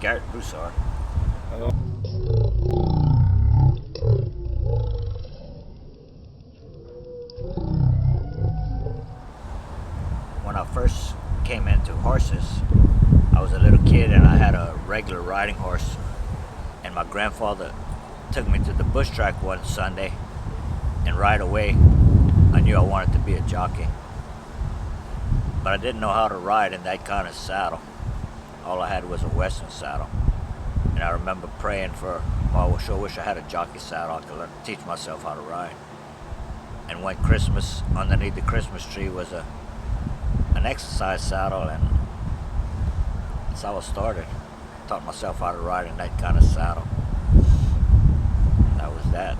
Garrett Broussard. When I first came into horses, I was a little kid and I had a regular riding horse, and my grandfather took me to the bush track one Sunday, and right away I knew I wanted to be a jockey. But I didn't know how to ride in that kind of saddle. All I had was a western saddle. And I remember praying I sure wish I had a jockey saddle. I could teach myself how to ride. And one Christmas, underneath the Christmas tree was an exercise saddle, and that's how I started. Taught myself how to ride in that kind of saddle. That was that.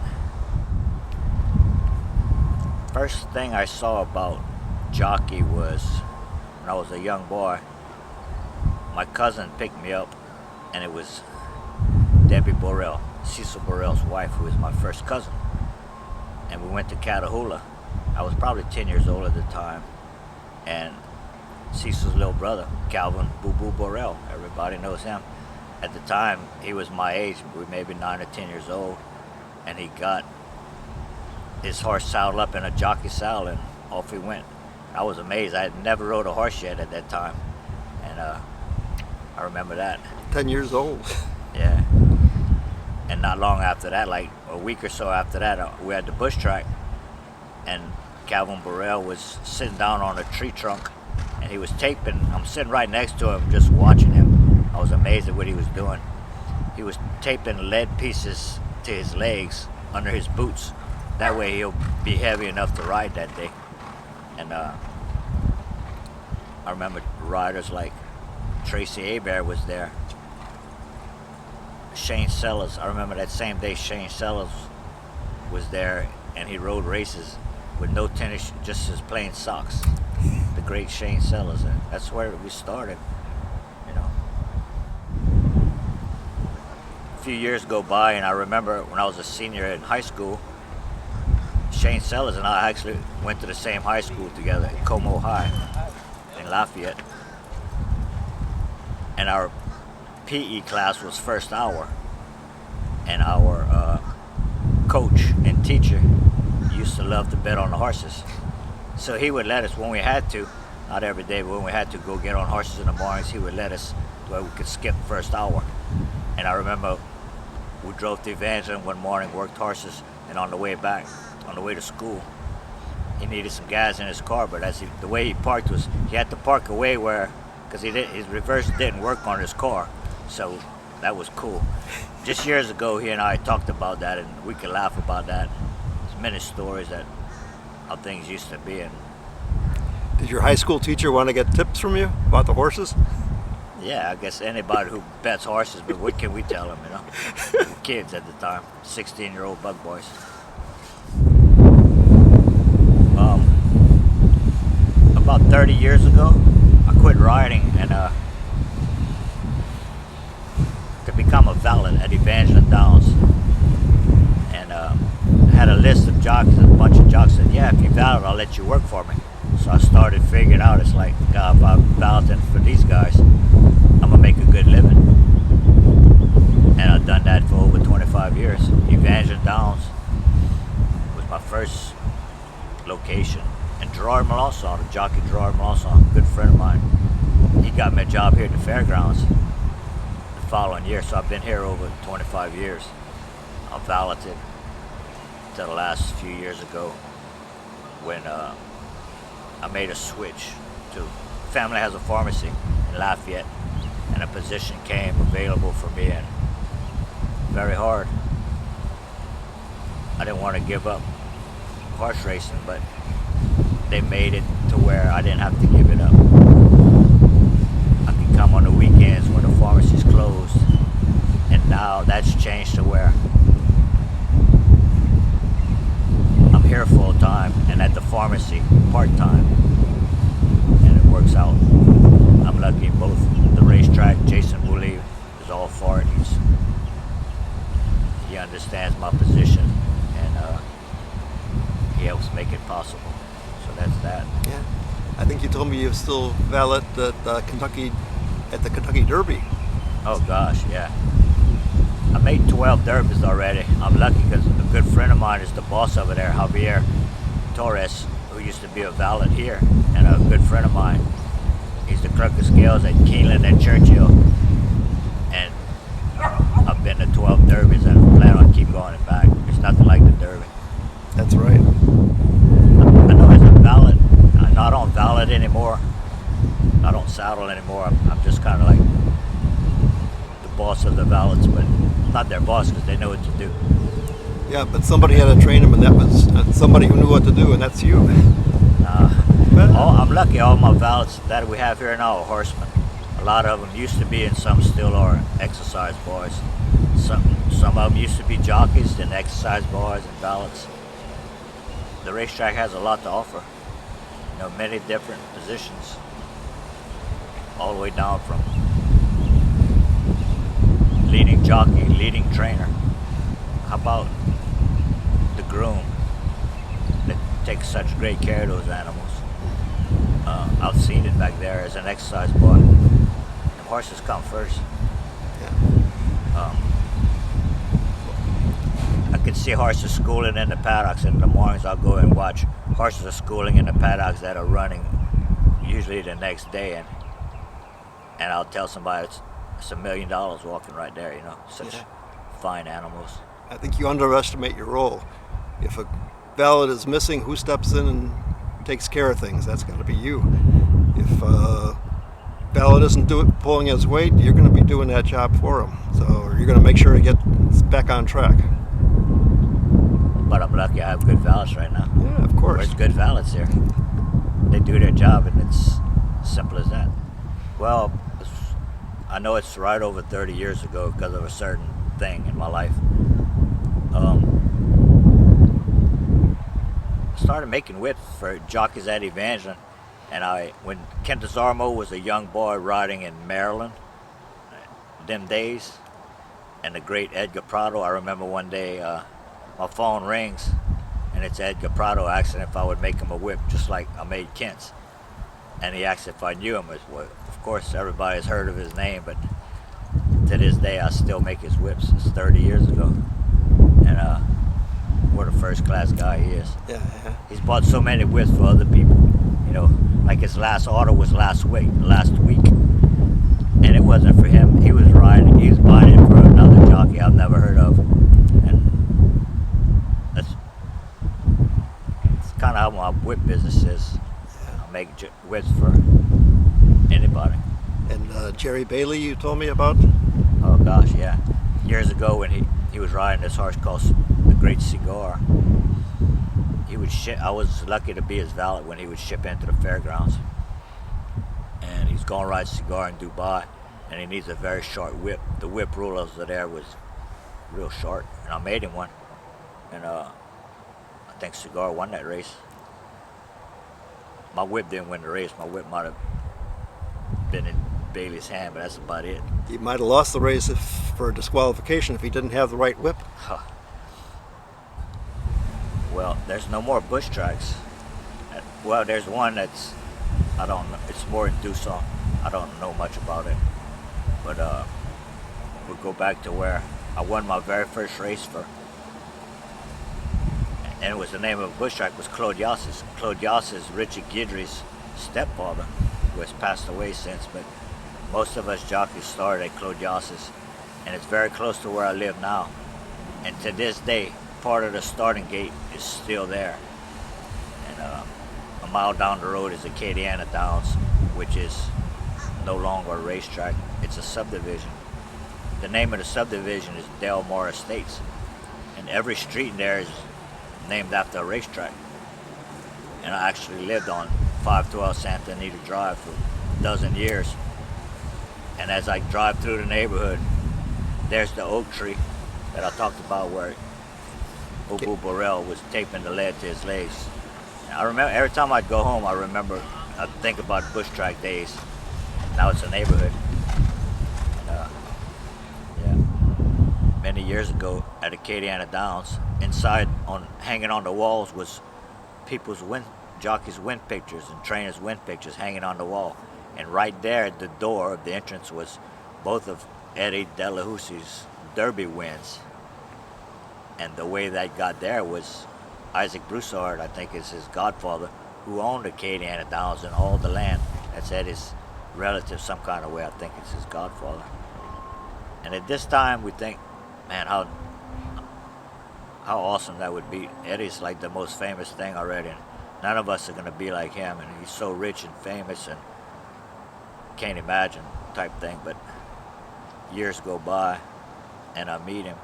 First thing I saw about jockey was when I was a young boy. My cousin picked me up, and it was Debbie Burrell, Cecil Burrell's wife, who was my first cousin. And we went to Catahoula. I was probably 10 years old at the time. And Cecil's little brother, Calvin Boo Boo Burrell, everybody knows him. At the time, he was my age, we were maybe 9 or 10 years old. And he got his horse saddled up in a jockey saddle, and off he went. I was amazed. I had never rode a horse yet at that time. And I remember that. 10 years old. Yeah. And not long after that, like a week or so after that, we had the bush track, and Calvin Burrell was sitting down on a tree trunk, and he was taping. I'm sitting right next to him, just watching him. I was amazed at what he was doing. He was taping lead pieces to his legs under his boots. That way he'll be heavy enough to ride that day. And I remember riders like Tracy Hebert was there. Shane Sellers, I remember that same day Shane Sellers was there, and he rode races with no tennis, just his plain socks. The great Shane Sellers, and that's where we started, you know. A few years go by, and I remember when I was a senior in high school, Shane Sellers and I actually went to the same high school together, Como High in Lafayette. And our PE class was first hour, and our coach and teacher used to love to bet on the horses. So he would let us, when we had to, not every day, but when we had to go get on horses in the mornings, he would let us where we could skip first hour. And I remember we drove to Evangeline one morning, worked horses, and on the way back, on the way to school, he needed some gas in his car, but the way he parked was, he had to park away where, because his reverse didn't work on his car. So that was cool. Just years ago, he and I talked about that, and we could laugh about that. There's many stories that how things used to be. And did your high school teacher want to get tips from you about the horses? Yeah, I guess anybody who bets horses, but what can we tell them, you know? Kids at the time, 16-year-old bug boys. About 30 years ago, I quit riding and to become a valet at Evangeline Downs. And I had a list of jockeys, and a bunch of jockeys said, yeah, if you valet, I'll let you work for me. So I started figuring out, it's like, God, if I'm valeting for these guys, I'm gonna make a good living. And I've done that for over 25 years. Evangeline Downs was my first location. And Gerard Melanson, the jockey Gerard Melanson, a good friend of mine, he got me a job here at the fairgrounds the following year. So I've been here over 25 years. I valeted till the last few years ago when I made a switch to, family has a pharmacy in Lafayette, and a position came available for me, and very hard. I didn't want to give up horse racing, but they made it to where I didn't have to give it up. I could come on the weekends when the pharmacy's closed, and now that's changed to where I'm here full time and at the pharmacy part time, and it works out. I'm lucky both the racetrack. Jason Woolley is all for it. He understands my position, and he helps make it possible. So that's that. Yeah, I think you told me you still valet at the Kentucky Derby. Oh gosh, yeah. I made 12 derbies already. I'm lucky because a good friend of mine is the boss over there, Javier Torres, who used to be a valet here, and a good friend of mine. He's the clerk of scales at Keeneland and Churchill, and I've been to 12 derbies and I plan on keep going back. There's nothing like the derby. That's right. I know as a valet, I don't valet anymore. I don't saddle anymore. I'm just kind of like the boss of the valets, but not their boss because they know what to do. Yeah, but somebody had to train him, and that was somebody who knew what to do, and that's you. I'm lucky. All my valets that we have here now are horsemen. A lot of them used to be, and some still are exercise boys. Some of them used to be jockeys, then exercise boys and valets. The racetrack has a lot to offer. You know, many different positions, all the way down from leading jockey, leading trainer. How about the groom that takes such great care of those animals? I've seen it back there as an exercise boy. The horses come first. Yeah. I can see horses schooling in the paddocks. In the mornings I'll go and watch horses are schooling in the paddocks that are running usually the next day, and I'll tell somebody it's $1 million walking right there, you know, such fine animals. I think you underestimate your role. If a valet is missing, who steps in and takes care of things? That's got to be you. If a valet isn't pulling his weight, you're going to be doing that job for him. So you're going to make sure he gets back on track. But I'm lucky I have good valets right now. Yeah, of course. There's good valets here. They do their job, and it's simple as that. Well, I know it's right over 30 years ago because of a certain thing in my life. I started making whips for jockeys at Evangeline, and when Kent Desarmo was a young boy riding in Maryland, them days, and the great Edgar Prado, I remember one day my phone rings, and it's Edgar Prado asking if I would make him a whip just like I made Kent's. And he asked if I knew him. Well, of course, everybody's heard of his name, but to this day, I still make his whips. It's 30 years ago. And what a first-class guy he is. Yeah. He's bought so many whips for other people. You know, like his last order was last week. And it wasn't for him. He was buying it for another jockey I've never heard of. And that's kind of how my whip business is. I make whips for anybody. And Jerry Bailey, you told me about? Oh gosh, yeah. Years ago when he was riding this horse called the Great Cigar, he would ship. I was lucky to be his valet when he would ship into the fairgrounds. And he's going to ride Cigar in Dubai, and he needs a very short whip. The whip rulers there was real short, and I made him one. And I think Cigar won that race. My whip didn't win the race. My whip might have been in Bailey's hand, but that's about it. He might have lost the race for disqualification if he didn't have the right whip. Huh. Well, there's no more bush tracks. Well, there's one that's, I don't know, it's more in Dusson. I don't know much about it. But we'll go back to where I won my very first race for, and it was the name of a bush track was Claude Yass's. Claude Yass is Richard Guidry's stepfather, who has passed away since, but most of us jockeys started at Claude Yass's, and it's very close to where I live now. And to this day, part of the starting gate is still there. And a mile down the road is Acadiana Downs, which is no longer a racetrack. It's a subdivision. The name of the subdivision is Delmar Estates, and every street in there is named after a racetrack. And I actually lived on 512 Santa Anita Drive for a dozen years. And as I drive through the neighborhood, there's the oak tree that I talked about where Bobo Borrell was taping the lead to his legs. And I remember every time I'd go home, I'd think about bush track days. Now it's a neighborhood. And, yeah. Many years ago at Acadiana Downs, inside hanging on the walls was jockeys' wind pictures and trainers' wind pictures hanging on the wall. And right there at the door of the entrance was both of Eddie Delahoussie's Derby wins. And the way that got there was Isaac Broussard, I think is his godfather, who owned the Acadiana Downs and all the land. That's Eddie's relative some kind of way. I think it's his godfather. And at this time we think, man, how awesome that would be. Eddie's like the most famous thing already. And none of us are going to be like him. And he's so rich and famous and can't imagine type thing. But years go by and I meet him.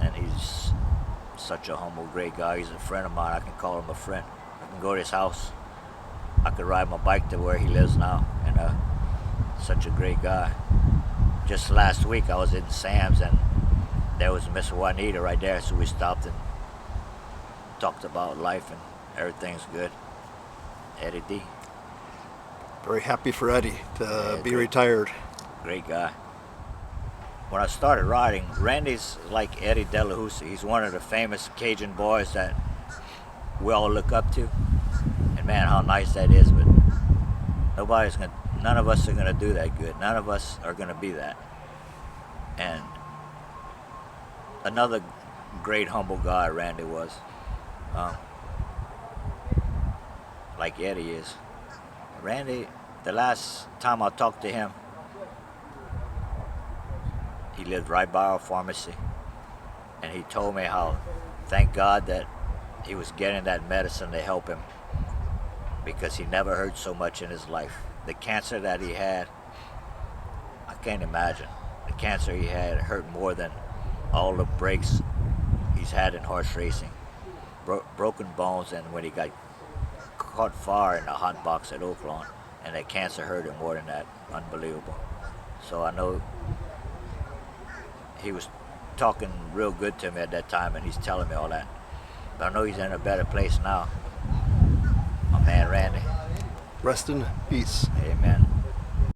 And he's such a humble, great guy. He's a friend of mine. I can call him a friend. I can go to his house. I could ride my bike to where he lives now. And such a great guy. Just last week I was in Sam's and there was Miss Juanita right there, so we stopped and talked about life and everything's good. Eddie D. Very happy for Eddie to be great. retired. Great guy. When I started riding, Randy's like Eddie Delahoussie. He's one of the famous Cajun boys that we all look up to. And man, how nice that is, but none of us are gonna do that good. None of us are gonna be that. And another great humble guy Randy was. Like Eddie is. Randy, the last time I talked to him, he lived right by our pharmacy. And he told me how, thank God that he was getting that medicine to help him, because he never hurt so much in his life. The cancer that he had, I can't imagine. The cancer he had hurt more than all the breaks he's had in horse racing. Broken bones, and when he got caught fire in a hot box at Oaklawn, and that cancer hurt him more than that. Unbelievable. So I know he was talking real good to me at that time, and he's telling me all that. But I know he's in a better place now. My man Randy. Rest in peace. Amen.